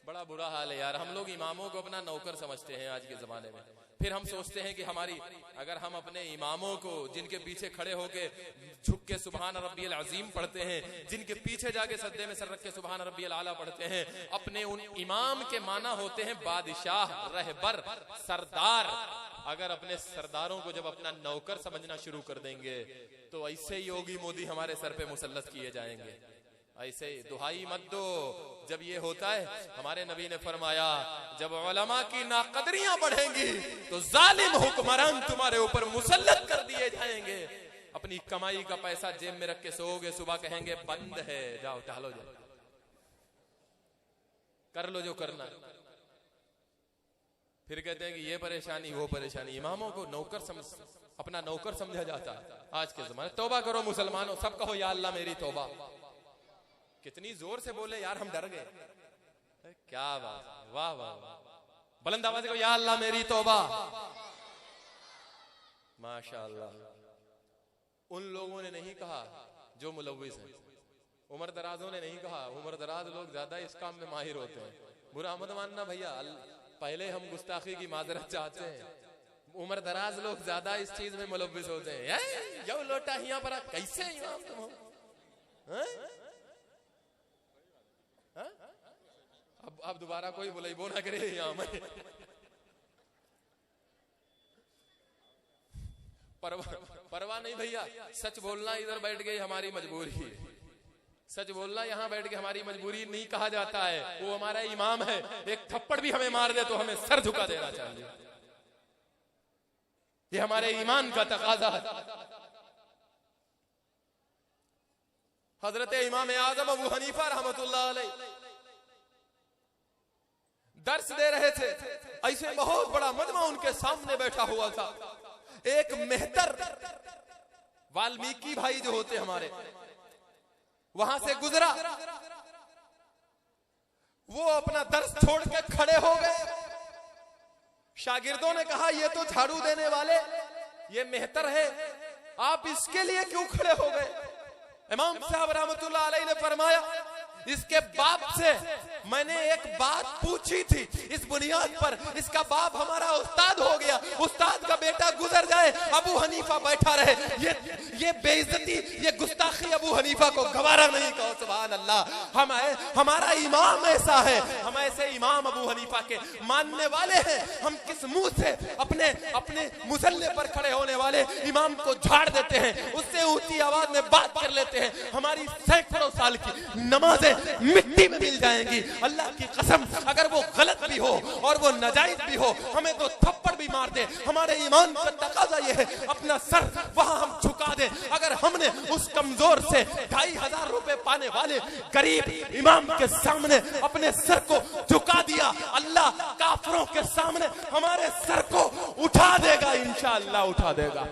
बड़ा बुरा हाल है यार, हम लोग इमामों को अपना नौकर समझते हैं आज के जमाने में। फिर हम सोचते हैं कि हमारी, अगर हम अपने इमामों को जिनके पीछे खड़े होके झुक के सुभान रब्बियल अजीम पढ़ते हैं, जिनके पीछे जाके सज्दे में सर रख के सुभान रब्बियल आला पढ़ते हैं, अपने उन इमाम के माना होते हैं बादशाह, रहबर, सरदार। अगर अपने सरदारों को जब अपना नौकर समझना शुरू कर देंगे तो ऐसे योगी मोदी हमारे सर पे मुसल्लत किए जाएंगे। ऐसे दुहाई मत दो। जब ये होता है, हमारे नबी ने फरमाया जब उलमा की नाकदरियां बढ़ेंगी तो जालिम हुक्मरान तुम्हारे ऊपर मुसल्लत कर दिए जाएंगे। अपनी कमाई का पैसा जेब में रख के सोओगे, सुबह कहेंगे बंद है, जाओ टहलो, जाओ कर लो जो करना है। फिर कहते हैं कि ये परेशानी वो परेशानी। इमामों को नौकर समझ, अपना नौकर समझा जाता है आज के जमाने। तौबा करो मुसलमानों, सब कहो या अल्लाह मेरी तौबा। कितनी जोर से बोले यार, हम डर गए। क्या बात, वाह वाह वाह, बुलंद आवाज कहो या अल्लाह मेरी तौबा। माशाअल्लाह। उन लोगों ने नहीं कहा जो मुलव्विस है, उम्र दराजों ने नहीं कहा। उम्र दराज लोग ज्यादा इस काम में माहिर होते हैं। बुरा मत मानना भैया, पहले हम गुस्ताखी की माजरत चाहते हैं। उम्र दराज लोग ज्यादा इस चीज में मुलव्विस होते हैं। यो लोटा हिया पर कैसे इमाम तुम हो? अब दोबारा कोई बोले वो ना करे यहाँ में। परवाह नहीं भैया, सच बोलना इधर बैठ गई हमारी मजबूरी है। सच बोलना यहाँ बैठ के हमारी मजबूरी नहीं कहा जाता है। वो हमारा इमाम है, एक थप्पड़ भी हमें मार दे तो हमें सर झुका देना चाहिए। ये हमारे ईमान का तकाजा है। हजरत इमाम आजम अबू हनीफा रहमतुल्लाह अलैह दर्स दे रहे थे। ऐसे बहुत बड़ा मजमा उनके सामने बैठा हुआ था। एक मेहतर वाल्मीकि भाई जो होते हमारे, वहां से गुजरा। वो अपना दर्स छोड़ के खड़े हो गए। शागिर्दों ने कहा ये तो झाड़ू देने वाले, ये मेहतर है, आप इसके लिए क्यों खड़े हो गए? इमाम साहब रहमतुल्लाह अलैह ने फरमाया इसके बाप से मैंने एक बात पूछी थी, इस बुनियाद पर इसका बाप हमारा उस्ताद हो गया, उस्ताद का बेटा गुजर जाए, अबू हनीफा बैठा रहे, ये बेइज्जती, ये गुस्ताखी अबू हनीफा को गवारा नहीं। कहो सुभान अल्लाह। हमारा इमाम ऐसा है, हम ऐसे इमाम अबू हनीफा के मानने वाले हैं। हम किस मुंह से अपने मुसल्ले पर खड़े होने वाले इमाम को झाड़ देते हैं, उससे ऊंची आवाज में बात कर लेते हैं। हमारी सैकड़ों साल की नमाजें मिट्टी में मिल जाएंगी। अल्लाह की कसम, अगर वो गलत भी हो और वो नाजायज भी हो, हमें तो थप्पड़ भी मार दे, हमारे ईमान का तकाजा ये है अपना सर वहां हम झुका दें। अगर हमने उस कमजोर से 2500 रुपए पाने वाले गरीब इमाम के सामने अपने सर को झुका दिया, अल्लाह काफिरों के सामने हमारे सर को उठा देगा। इंशाअल्लाह उठा देगा,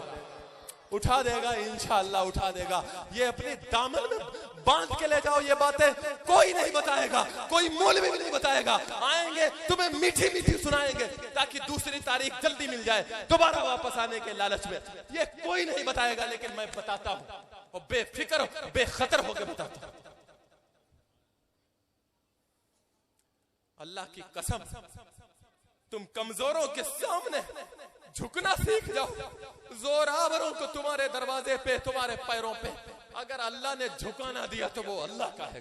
उठा देगा, इंशाअल्लाह उठा देगा। ये अपने दामन में बांध के ले जाओ। ये बातें कोई नहीं बताएगा, कोई मौलवी भी नहीं बताएगा। आएंगे तुम्हें मीठी मीठी सुनाएंगे ताकि दूसरी तारीख जल्दी मिल जाए, दोबारा वापस आने के लालच में। ये कोई नहीं बताएगा, लेकिन मैं बताता हूं और बेफिक्र बेखतर होकर बताता हूं। अल्लाह की कसम, तुम कमजोरों के सामने झुकना सीख जाओ। जोरावरों को तुम्हारे दरवाजे पे, तुम्हारे पैरों पे अगर अल्लाह ने झुका ना दिया तो वो अल्लाह का है।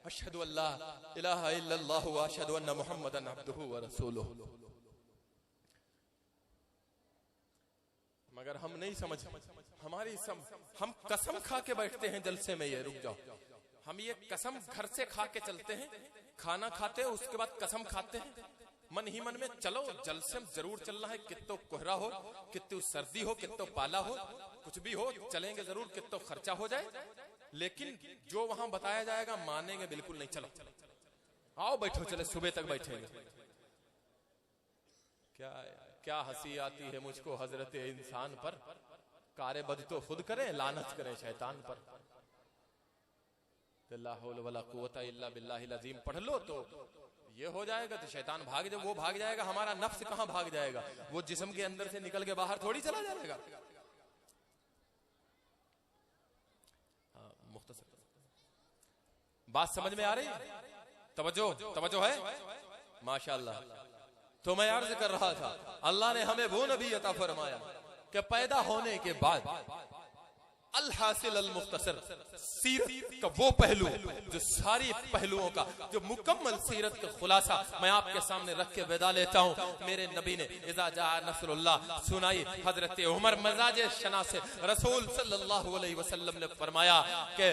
अशहदु अल्ला इलाहा इल्लल्लाह व अशहदु अन्ना मुहम्मदन अब्दुहु व रसूलुहु। मगर हम नहीं समझ, हम कसम खा के बैठते हैं जलसे में। ये रुक जाओ, हम ये कसम घर से खा के चलते हैं। खाना खाते हैं, उसके बाद कसम खाते हैं मन ही मन में, चलो जलसे में जरूर चलना है, कितो कोहरा हो, कितो सर्दी हो, कितो पाला हो, कुछ भी हो, चलेंगे जरूर, कितो खर्चा हो जाए, लेकिन जो वहां बताया जाएगा मानेंगे बिल्कुल नहीं। चलो आओ बैठो, चले सुबह तक बैठेंगे। क्या हंसी आती है मुझको हजरत इंसान पर। कारे बद तो खुद करें, लानत करें शैतान पर। ला हौल वला कुव्वता इल्ला बिल्लाहिल अज़ीम पढ़ लो तो ये हो जाएगा, तो शैतान भाग जाए, वो भाग जाएगा। हमारा नफ्स कहां भाग जाएगा? वो जिस्म के अंदर से निकल के बाहर थोड़ी चला जाएगा। मुख्तसर बात समझ में आ रही? तवज्जो है माशाअल्लाह। तो मैं अर्ज कर रहा था, अल्लाह ने हमें वो नबी अता फरमाया कि पैदा होने के बाद अल हासिल अल मुख्तसर, सीरत का वो पहलू जो सारी पहलुओं का जो मुकम्मल सीरत का खुलासा मैं आपके सामने रख के विदा लेता हूँ। मेरे नबी ने इज़ा जा नसरुल्लाह सुनाई। हजरत उमर मजाज शना से रसूल सल्लल्लाहु अलैहि वसल्लम ने फरमाया कि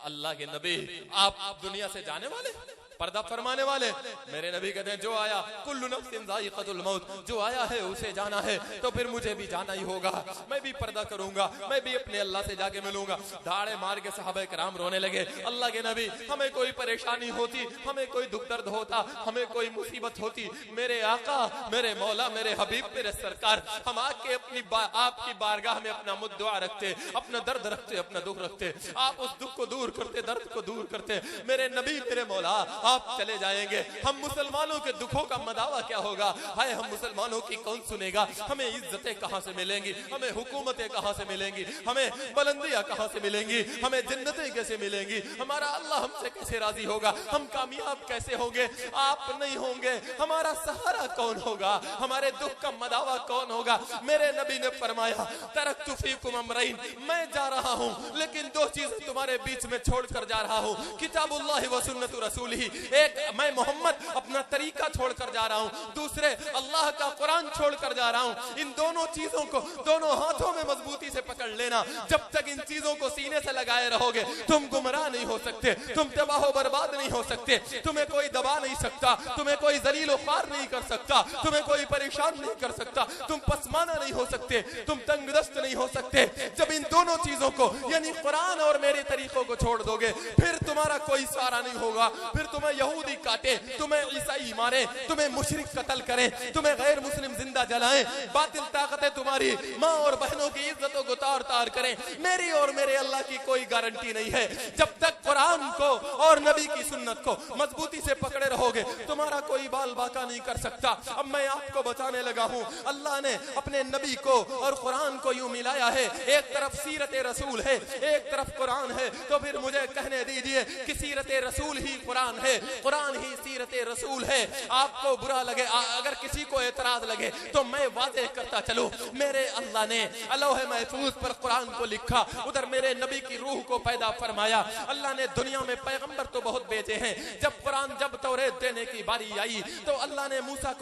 अल्लाह के नबी आप दुनिया से जाने वाले, पर्दा फरमाने वाले। मेरे नबी कहते हैं जो आया कुल्लु नफ्सिन ज़ाइक़तुल मौत, जो आया है उसे जाना है, तो फिर मुझे भी जाना ही होगा। मैं भी पर्दा करूंगा, मैं भी अपने अल्लाह से जाके मिलूंगा। धाड़े मार के सहाबा कराम रोने लगे, अल्लाह के नबी हमें कोई परेशानी होती, हमें कोई दुख दर्द होता, हमें कोई मुसीबत होती, मेरे आका, मेरे मौला, मेरे हबीब, मेरे सरकार, हम आके आपकी बारगाह में अपना मुद्दा रखते, अपना दर्द रखते, अपना दुख रखते, आप उस दुख को दूर करते, दर्द को दूर करते। मेरे नबी, मेरे मौला, आप चले जाएंगे, हम मुसलमानों के दुखों का मदावा क्या होगा? हाय हम मुसलमानों की कौन सुनेगा? हमें इज्जतें कहां से मिलेंगी, हमें हुकूमतें कहां से मिलेंगी, हमें बुलंदियां कहां से मिलेंगी, हमें जन्नतें कैसे मिलेंगी, हमारा अल्लाह हमसे कैसे राजी होगा, हम कामयाब कैसे होंगे? आप नहीं होंगे, हमारा सहारा कौन होगा, हमारे दुख का मदावा कौन होगा? मेरे नबी ने फरमाया तरक्तु फीकुम अमरैन, मैं जा रहा हूं लेकिन दो चीजें तुम्हारे बीच में छोड़कर जा रहा हूं, किताबुल्लाह व सुन्नतु रसूलिही, एक मैं मोहम्मद अपना तरीका छोड़कर जा रहा हूं, दूसरे अल्लाह का कुरान छोड़कर जा रहा हूं। इन दोनों चीजों को दोनों हाथों में मजबूती से पकड़ लेना। जब तक इन चीजों को सीने से लगाए रहोगे तुम गुमराह नहीं हो सकते, तुम तबाह बर्बाद नहीं हो सकते, तुम्हें कोई दबा नहीं सकता, तुम्हें कोई जलील ख्वार नहीं कर सकता, तुम्हें कोई परेशान नहीं कर सकता, तुम पसमाना नहीं हो सकते, तुम तंगदस्त नहीं हो सकते। जब इन दोनों चीजों को यानी कुरान और मेरे तरीकों को छोड़ दोगे फिर तुम्हारा कोई सहारा नहीं होगा। फिर तुम्हें यहूदी काटे, तुम्हें ईसाई मारे, तुम्हें मुशरिक कत्ल करें, तुम्हें गैर मुस्लिम जिंदा जलाएं, बातिल ताकतें तुम्हारी माँ और बहनों की इज्जतों को तार तार करें, मेरी और मेरे अल्लाह की कोई गारंटी नहीं है। जब तक कुरान को और नबी की सुन्नत को मजबूती से पकड़े रहोगे तुम्हारा कोई बाल बाका नहीं कर सकता। अब मैं आपको बताने लगा हूँ, अल्लाह ने अपने नबी को और कुरान को यूं मिलाया है, एक तरफ सीरत रसूल है, एक तरफ कुरान है, तो फिर मुझे कहने दीजिए कि सीरत रसूल ही कुरान है, कुरान ही सीरत रसूल है। आपको बुरा लगे, अगर किसी को एतराज लगे तो मैं वाज़ेह करता चलूं, मेरे अल्लाह ने लौह महफूज पर कुरान को लिखा, उधर मेरे नबी की रूह को पैदा फरमाया। अल्लाह ने दुनिया में पैगंबर तो बहुत भेजे हैं, जब तौरेत देने की बारी आई तो अल्लाह ने मूसा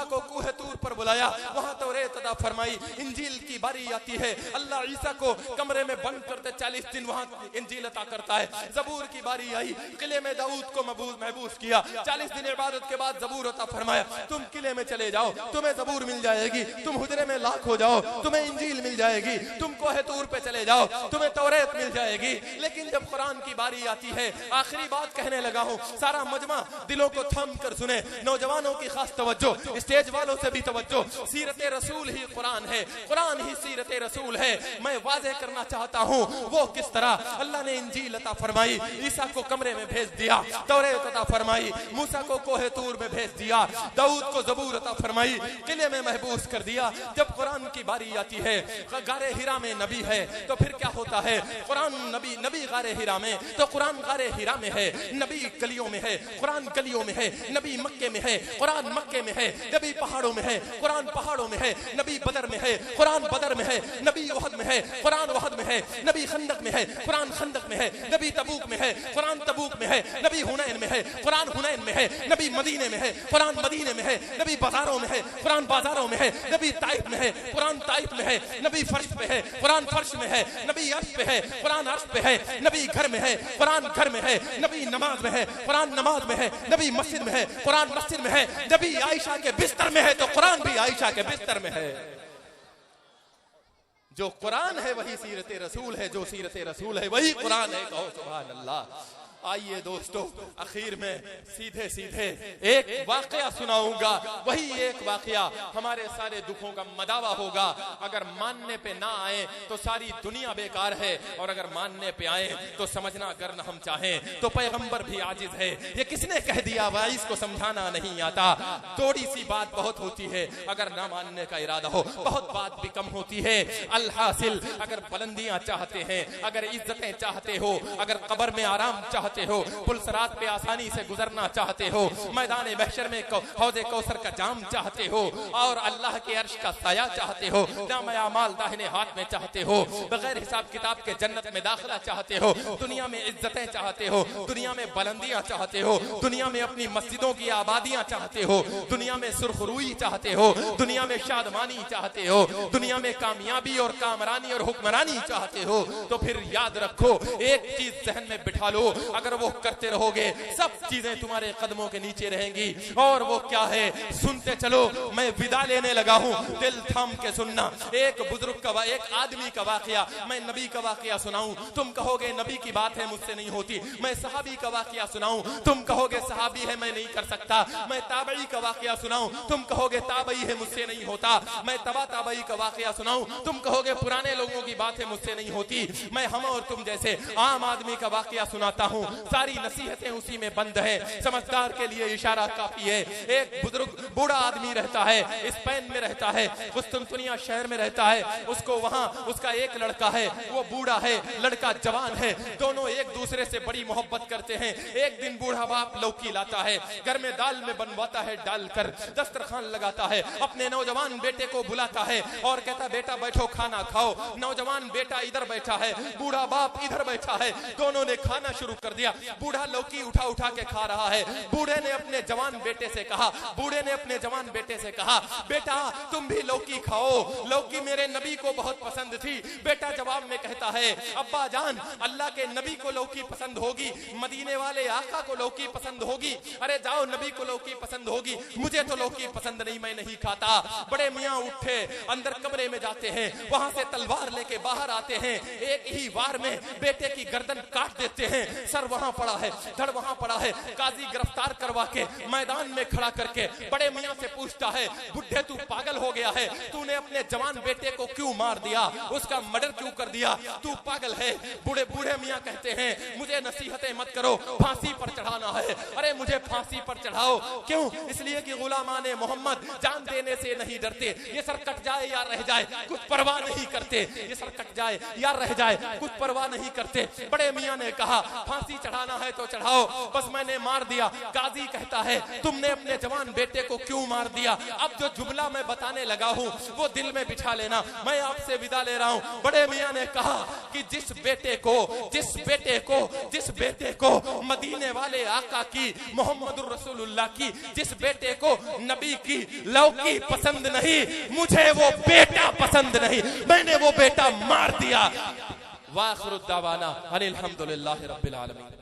को कूह तूर पर बुलाया, वहां तौरेत अता फरमाई। इंजील की बारी आती है, अल्लाह ईसा को कमरे में बंद करते 40 दिन वहां इंजील अता करता है। जबूर की बारी आई, किले में दाऊद को महबूस किया, 40 दिन इबादत के बाद जबूर अता फरमाया, तुम किले में चले जाओ, तुम्हें जबूर मिल जाएगी, तुम हुजरे में लाख हो जाओ, तुम्हें इंजील मिल जाएगी, तुम कोहे तूर पे चले जाओ, तुम्हें तौरेत मिल जाएगी। लेकिन जब कुरान की बारी आती है, आखिरी बात कहने लगा हूं, सारा मजमा दिलों को थाम कर सुने, नौजवानों की खास तवज्जो, स्टेज वालों से भी तवज्जो, सीरत रसूल ही कुरान है, कुरान ही सीरत रसूल है। मैं वाज़ेह करना चाहता हूं वो किस तरह अल्लाह ने इंजील अता फरमाई, ईसा को कमरे में भेज दिया, तौरेत अता फरमाई, मूसा को कोहे तूर में भेज दिया, दाऊद को जबूर अता फरमाई, किले में महबूस कर दिया। जब कुरान की बारी आती है, गारे हिरा में नबी है तो फिर क्या होता है? कुरान नबी गारे हिरा में तो कुरान गारे हिरा में है, नबी गलियों में है, कुरान गलियों में है, नबी मक्के में है, कुरान मक्के में है, नबी पहाड़ों में है, कुरान पहाड़ों में है, नबी बदर में है, कुरान बदर में है, नबी उहद में है, कुरान उहद में है, नबी खंदक में है, कुरान खंदक में है, नबी तबूक में है, कुरान तबूक में है, नबी हुनैन में है, कुरान हुनैन में है, नबी मदीने में है, कुरान मदीने में है, नबी बाजारों में है, कुरान बाजारों में है, नबी ताइफ में है, कुरान ताइफ में है, नबी फर्श पे है, कुरान फर्श में है, नबी अर्श पे है, कुरान अर्श पे है, नबी घर में है, कुरान घर में है, नबी नमाज में है, कुरान नमाज में है, नबी मस्जिद में है, कुरान मस्जिद में है, नबी आयशा के बिस्तर में है तो कुरान भी आयशा के बिस्तर में है। जो कुरान है वही सीरत रसूल है, जो सीरत रसूल है वही कुरान है। कहो सुभान अल्लाह। आइए दोस्तों, आखिर में सीधे सीधे एक वाकया सुनाऊंगा, वही एक वाकया हमारे सारे दुखों का मदावा होगा। अगर मानने पे ना आए तो सारी दुनिया बेकार है, और अगर मानने पे आए तो समझना अगर न हम चाहें तो पैगंबर भी आजिज है। ये किसने कह दिया भाई, इसको समझाना नहीं आता। थोड़ी सी बात बहुत होती है, अगर ना मानने का इरादा हो बहुत बात भी कम होती है। अल-हासिल, अगर बुलंदियां चाहते हैं, अगर इज्जतें चाहते हो, अगर कब्र में आराम चाहते चाहते हो, पुलसरात पे आसानी से गुजरना चाहते हो, मैदान महशर में हौज़े कौसर का जाम चाहते हो, और अल्लाह के अर्श का साया चाहते हो, नामे आमाल दाहिने हाथ में चाहते हो, बगैर हिसाब किताब के जन्नत में दाखिला चाहते हो, दुनिया में इज्जतें चाहते हो, दुनिया में बुलंदियां चाहते हो, दुनिया में अपनी मस्जिदों की आबादियां चाहते हो, दुनिया में सुरखरुई चाहते हो, दुनिया में शादमानी चाहते हो, दुनिया में कामयाबी और कामरानी और हुक्मरानी चाहते हो, तो फिर याद रखो, एक चीज जहन में बिठा लो, अगर वो करते रहोगे सब चीजें तुम्हारे कदमों के नीचे रहेंगी। और वो क्या है, सुनते चलो, मैं विदा लेने लगा हूं, दिल थाम के सुनना। एक बुजुर्ग का, एक आदमी का वाकया, मैं नबी का वाकया सुनाऊं, तुम कहोगे नबी की बात है मुझसे नहीं होती। मैं सहाबी का वाकया सुनाऊं, तुम कहोगे सहाबी है मैं नहीं कर सकता। मैं ताबई का वाकया सुनाऊं, तुम कहोगे ताबई है मुझसे नहीं होता। मैं तबा ताबई का वाकया सुनाऊं, तुम कहोगे पुराने लोगों की बात है मुझसे नहीं होती। मैं हम और तुम जैसे आम आदमी का वाकया सुनाता हूं, सारी नसीहतें उसी में बंद है। समझदार के लिए इशारा काफी है। एक बुजुर्ग बूढ़ा आदमी रहता है, स्पेन में रहता है, कुस्तुनतुनिया शहर में रहता है। उसको वहां उसका एक लड़का है, वो बूढ़ा है, लड़का जवान है, दोनों एक दूसरे से बड़ी मोहब्बत करते हैं। एक दिन बूढ़ा बाप लौकी लाता है, घर में दाल में बनवाता है, डालकर दस्तरखान लगाता है, अपने नौजवान बेटे को बुलाता है और कहता बेटा बैठो खाना खाओ। नौजवान बेटा इधर बैठा है, बूढ़ा बाप इधर बैठा है, दोनों ने खाना शुरू कर दिया। बूढ़ा लौकी उठा उठा के खा रहा है। बूढ़े ने अपने जवान बेटे से कहा, बेटा तुम भी लौकी खाओ, लौकी मेरे नबी को बहुत पसंद थी। बेटा जवाब में कहता है, अब्बा जान अल्लाह के नबी को लौकी पसंद होगी, मदीने वाले आका को लौकी पसंद होगी, अरे जाओ नबी को लौकी पसंद होगी, मुझे तो लौकी पसंद नहीं, मैं नहीं खाता। बड़े मियाँ उठे, अंदर कमरे में जाते हैं, वहां से तलवार लेके बाहर आते हैं, एक ही वार में बेटे की गर्दन काट देते हैं। सर वहां पड़ा है, धड़ वहां पड़ा है। काजी गिरफ्तार करवा के मैदान में खड़ा करके बड़े मियाँ से पूछता है, बुढ़े तू पागल हो गया है, तूने अपने जवान बेटे को क्यों मार दिया, उसका मर्डर क्यों कर दिया, तू पागल है। बूढ़े बूढ़े मियाँ कहते हैं, मुझे नसीहतें मत करो, फांसी पर चढ़ाना है। अरे मुझे फांसी पर चढ़ाओ, क्यों? इसलिए कि गुलामाने मोहम्मद जान देने से नहीं डरते, ये सर कट जाए या रह जाए कुछ परवाह नहीं करते, ये सर कट जाए या रह जाए कुछ परवाह नहीं करते। बड़े मियाँ ने कहा फांसी चढ़ाना है तो चढ़ाओ, बस मैंने मार दिया। काजी कहता है, तुमने अपने जवान बेटे को क्यों मार दिया? अब जो जुमला मैं बताने लगा हूँ वो दिल में बिठा लेना, मैं आपसे विदा ले रहा हूँ। बड़े मियाँ ने कहा कि जिस बेटे को मदीने वाले आका की, मोहम्मदुर रसूलुल्लाह की, जिस बेटे को नबी की लौकी पसंद नहीं, मुझे वो बेटा पसंद नहीं, मैंने वो बेटा मार दिया। वाखिरु दावाना अनिल हम्दुलिल्लाहि रब्बिल आलमीन।